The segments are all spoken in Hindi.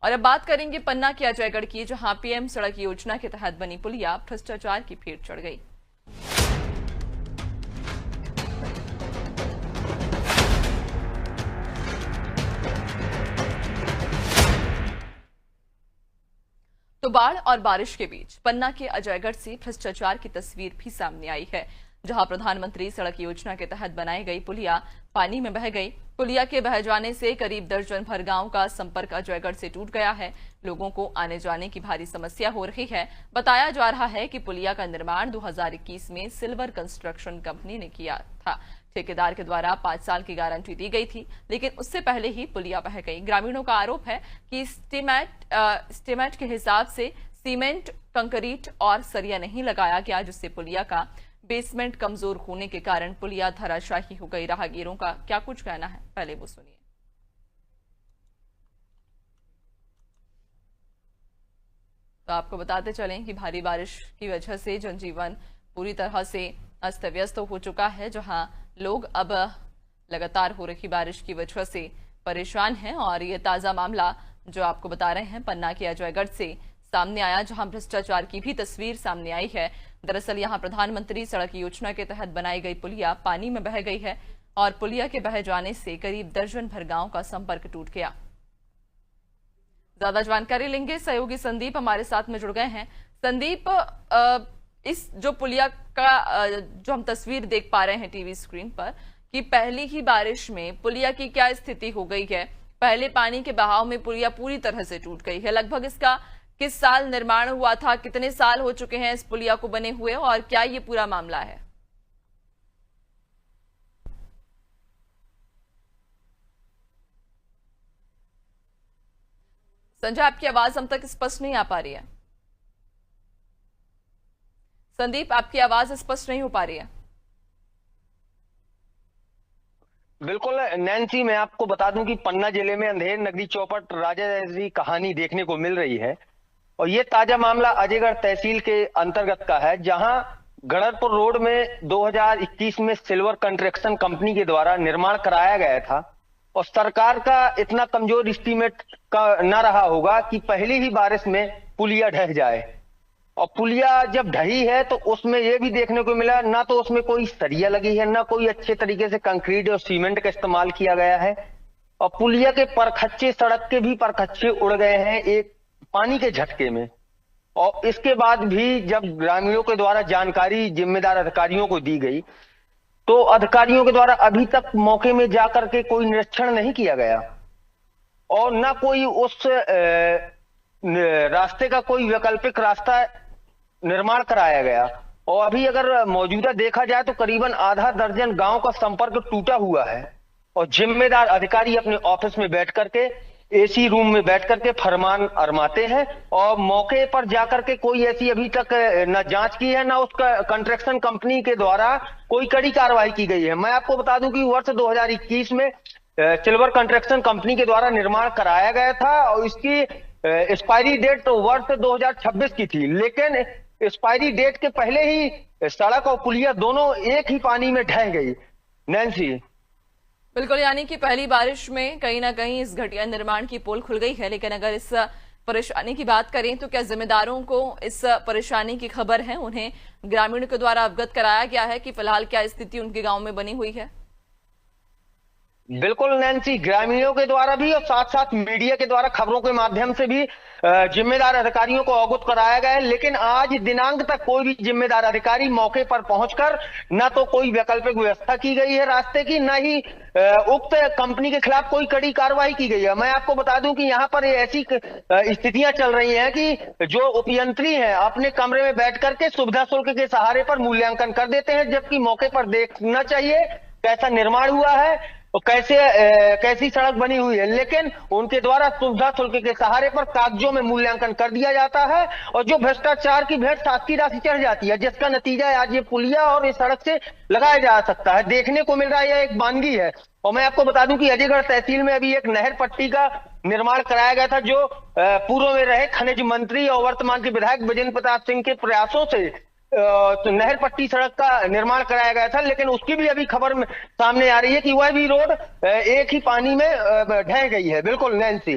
और अब बात करेंगे पन्ना के अजयगढ़ की, जहां पीएम सड़क योजना के तहत बनी पुलिया भ्रष्टाचार की भेंट चढ़ गई। तो बाढ़ और बारिश के बीच पन्ना के अजयगढ़ से भ्रष्टाचार की तस्वीर भी सामने आई है, जहां प्रधानमंत्री सड़क योजना के तहत बनाई गई पुलिया पानी में बह गई। पुलिया के बह जाने से करीब दर्जन भर गांव का संपर्क अजयगढ़ से टूट गया है। लोगों को आने जाने की भारी समस्या हो रही है। बताया जा रहा है कि पुलिया का निर्माण 2021 में सिल्वर कंस्ट्रक्शन कंपनी ने किया था। ठेकेदार के द्वारा 5 साल की गारंटी दी गई थी, लेकिन उससे पहले ही पुलिया बह गई। ग्रामीणों का आरोप है कि स्टीमेट के हिसाब से सीमेंट, कंक्रीट और सरिया नहीं लगाया गया, जिससे पुलिया का बेसमेंट कमजोर होने के कारण पुलिया धराशायी हो गई। राहगीरों का क्या कुछ कहना है, पहले वो सुनिए। तो आपको बताते चलें कि भारी बारिश की वजह से जनजीवन पूरी तरह से अस्त व्यस्त हो चुका है, जहां लोग अब लगातार हो रही बारिश की वजह से परेशान हैं। और ये ताजा मामला जो आपको बता रहे हैं पन्ना के अजयगढ़ से सामने आया, जहां भ्रष्टाचार की भी तस्वीर सामने आई है। दरअसल यहां प्रधानमंत्री सड़क योजना के तहत बनाई गई पुलिया पानी में बह गई है और पुलिया के बह जाने से करीब दर्जन भर गांव का संपर्क टूट गया। ज्यादा जानकारी लेंगे, सहयोगी संदीप हमारे साथ में जुड़ गए हैं। संदीप, इस जो पुलिया का जो हम तस्वीर देख पा रहे हैं टीवी स्क्रीन पर, कि पहली ही बारिश में पुलिया की क्या स्थिति हो गई है? पहले पानी के बहाव में पुलिया पूरी तरह से टूट गई है। लगभग इसका किस साल निर्माण हुआ था, कितने साल हो चुके हैं इस पुलिया को बने हुए, और क्या ये पूरा मामला है? संजय, आपकी आवाज हम तक स्पष्ट नहीं आ पा रही है। संदीप, आपकी आवाज स्पष्ट नहीं हो पा रही है। बिल्कुल नैन्सी, मैं आपको बता दूं कि पन्ना जिले में अंधेर नगरी चौपट राजा जैसी कहानी देखने को मिल रही है। और ये ताजा मामला अजयगढ़ तहसील के अंतर्गत का है, जहां गढ़रपुर रोड में 2021 में सिल्वर कंस्ट्रक्शन कंपनी के द्वारा निर्माण कराया गया था। और सरकार का इतना कमजोर एस्टीमेट का न रहा होगा कि पहली ही बारिश में पुलिया ढह जाए। और पुलिया जब ढही है तो उसमें यह भी देखने को मिला, ना तो उसमें कोई सरिया लगी है, ना कोई अच्छे तरीके से कंक्रीट और सीमेंट का इस्तेमाल किया गया है। और पुलिया के परखच्चे, सड़क के भी परखच्चे उड़ गए हैं एक पानी के झटके में। और इसके बाद भी जब ग्रामीणों के द्वारा जानकारी जिम्मेदार अधिकारियों को दी गई, तो अधिकारियों के द्वारा अभी तक मौके में जाकर के कोई निरीक्षण नहीं किया गया और ना कोई उस रास्ते का कोई वैकल्पिक रास्ता निर्माण कराया गया। और अभी अगर मौजूदा देखा जाए तो करीबन आधा दर्जन गांव का संपर्क टूटा हुआ है। और जिम्मेदार अधिकारी अपने ऑफिस में बैठ करके, एसी रूम में बैठ करके फरमान अरमाते हैं और मौके पर जाकर के कोई ऐसी अभी तक न जांच की है, न उसका कंस्ट्रक्शन कंपनी के द्वारा कोई कड़ी कार्रवाई की गई है। मैं आपको बता दूं कि वर्ष 2021 में सिल्वर कंस्ट्रक्शन कंपनी के द्वारा निर्माण कराया गया था और इसकी एक्सपायरी डेट तो वर्ष 2026 की थी, लेकिन एक्सपायरी डेट के पहले ही सड़क और पुलिया दोनों एक ही पानी में ढह गई। नैन्सी, बिल्कुल, यानी कि पहली बारिश में कहीं ना कहीं इस घटिया निर्माण की पोल खुल गई है। लेकिन अगर इस परेशानी की बात करें तो क्या जिम्मेदारों को इस परेशानी की खबर है? उन्हें ग्रामीणों के द्वारा अवगत कराया गया है कि फिलहाल क्या स्थिति उनके गांव में बनी हुई है? बिल्कुल नैन्सी, ग्रामीणों के द्वारा भी और साथ साथ मीडिया के द्वारा खबरों के माध्यम से भी जिम्मेदार अधिकारियों को अवगत कराया गया है। लेकिन आज दिनांक तक कोई भी जिम्मेदार अधिकारी मौके पर पहुंचकर न तो कोई वैकल्पिक व्यवस्था की गई है रास्ते की, न ही उक्त कंपनी के खिलाफ कोई कड़ी कार्रवाई की गई है। मैं आपको बता दूं कि यहाँ पर ऐसी स्थितियां चल रही हैं कि जो उपयंत्री हैं अपने कमरे में बैठ करके सुविधा शुल्क के सहारे पर मूल्यांकन कर देते हैं, जबकि मौके पर देखना चाहिए कैसा निर्माण हुआ है और कैसी सड़क बनी हुई है। लेकिन उनके द्वारा सुविधा शुल्क के सहारे पर कागजों में मूल्यांकन कर दिया जाता है और जो भ्रष्टाचार की भेंट शासकीय राशि चढ़ जाती है, जिसका नतीजा आज ये पुलिया और इस सड़क से लगाया जा सकता है, देखने को मिल रहा है। यह एक वानगी है। और मैं आपको बता दूं कि अजयगढ़ तहसील में अभी एक नहर पट्टी का निर्माण कराया गया था, जो पूर्व में रहे खनिज मंत्री और वर्तमान के विधायक विजेंद्र प्रताप सिंह के प्रयासों से तो नहर पट्टी सड़क का निर्माण कराया गया था। लेकिन उसकी भी अभी खबर सामने आ रही है कि वह भी रोड एक ही पानी में ढह गई है। बिल्कुल नैन्सी,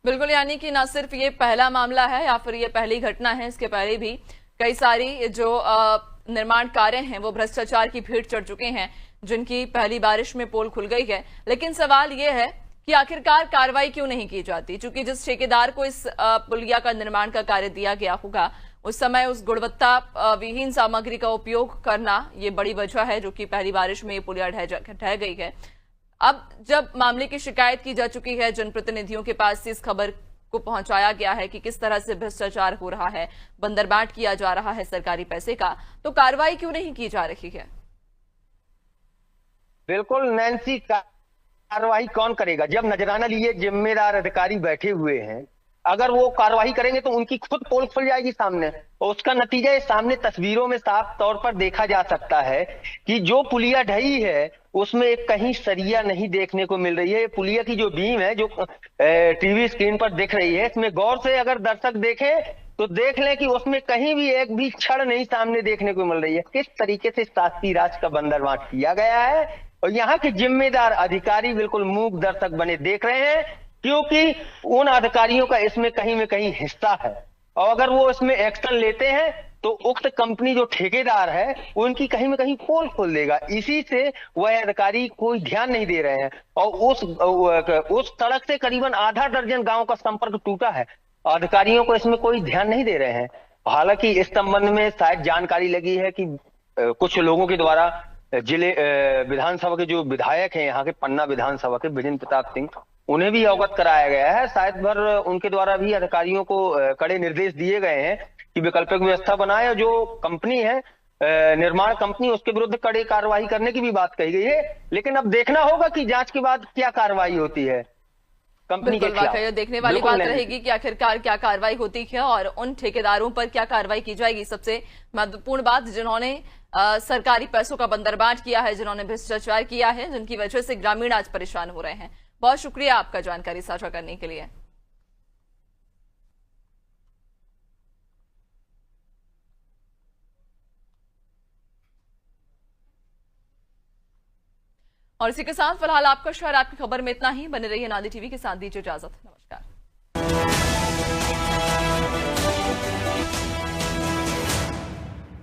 बिल्कुल, यानी कि न सिर्फ ये पहला मामला है या फिर ये पहली घटना है, इसके पहले भी कई सारी जो निर्माण कार्य हैं वो भ्रष्टाचार की भीड़ चढ़ चुके हैं, जिनकी पहली बारिश में पोल खुल गई है। लेकिन सवाल ये है कि आखिरकार कार्रवाई क्यों नहीं की जाती, क्योंकि जिस ठेकेदार को इस पुलिया का निर्माण का कार्य दिया गया होगा उस समय उस गुणवत्ता विहीन सामग्री का उपयोग करना ये बड़ी वजह है जो कि पहली बारिश में ये पुलिया ढह गई है। अब जब मामले की शिकायत की जा चुकी है, जनप्रतिनिधियों के पास से इस खबर को पहुंचाया गया है कि किस तरह से भ्रष्टाचार हो रहा है, बंदरबाट किया जा रहा है सरकारी पैसे का, तो कार्रवाई क्यों नहीं की जा रही है? बिल्कुल नैन्सी, कार्रवाई कौन करेगा जब नजराना लिए जिम्मेदार अधिकारी बैठे हुए हैं। अगर वो कार्रवाई करेंगे तो उनकी खुद पोल खुल जाएगी सामने, और उसका नतीजा इस सामने तस्वीरों में साफ तौर पर देखा जा सकता है कि जो पुलिया ढही है उसमें एक कहीं सरिया नहीं देखने को मिल रही है। पुलिया की जो बीम है जो टीवी स्क्रीन पर दिख रही है, इसमें गौर से अगर दर्शक देखें तो देख लें कि उसमें कहीं भी एक भी छड़ नहीं सामने देखने को मिल रही है। किस तरीके से शासकीय राज का बंदरबाट किया गया है, और यहाँ के जिम्मेदार अधिकारी बिल्कुल मूक दर्शक बने देख रहे हैं, क्योंकि उन अधिकारियों का इसमें कहीं में कहीं हिस्सा है। और अगर वो इसमें एक्शन लेते हैं तो उक्त कंपनी जो ठेकेदार है उनकी कहीं में कहीं पोल खोल देगा। इसी से वह अधिकारी कोई ध्यान नहीं दे रहे हैं, और उस सड़क से करीबन आधा दर्जन गांव का संपर्क टूटा है, अधिकारियों को इसमें कोई ध्यान नहीं दे रहे हैं। हालांकि इस संबंध में शायद जानकारी लगी है कि कुछ लोगों के द्वारा जिले विधानसभा के जो विधायक हैं यहाँ के पन्ना विधानसभा के विजेंद्र प्रताप सिंह, उन्हें भी अवगत कराया गया है। शायद भर उनके द्वारा भी अधिकारियों को कड़े निर्देश दिए गए हैं कि वैकल्पिक व्यवस्था बनाए, और जो कंपनी है निर्माण कंपनी उसके विरुद्ध कड़ी कार्रवाई करने की भी बात कही गई है। लेकिन अब देखना होगा कि जांच के बाद क्या कार्रवाई होती है कंपनी के खिलाफ। देखने वाली बात रहेगी कि आखिरकार क्या कार्रवाई होती है और उन ठेकेदारों पर क्या कार्रवाई की जाएगी। सबसे महत्वपूर्ण बात, जिन्होंने सरकारी पैसों का बंदरबाट किया है, जिन्होंने भ्रष्टाचार किया है, जिनकी वजह से ग्रामीण आज परेशान हो रहे हैं। बहुत शुक्रिया आपका जानकारी साझा करने के लिए। और इसी के साथ फिलहाल आपका शहर आपकी खबर में इतना ही। बने रहिए नादी टीवी के साथ, दीजिए इजाजत।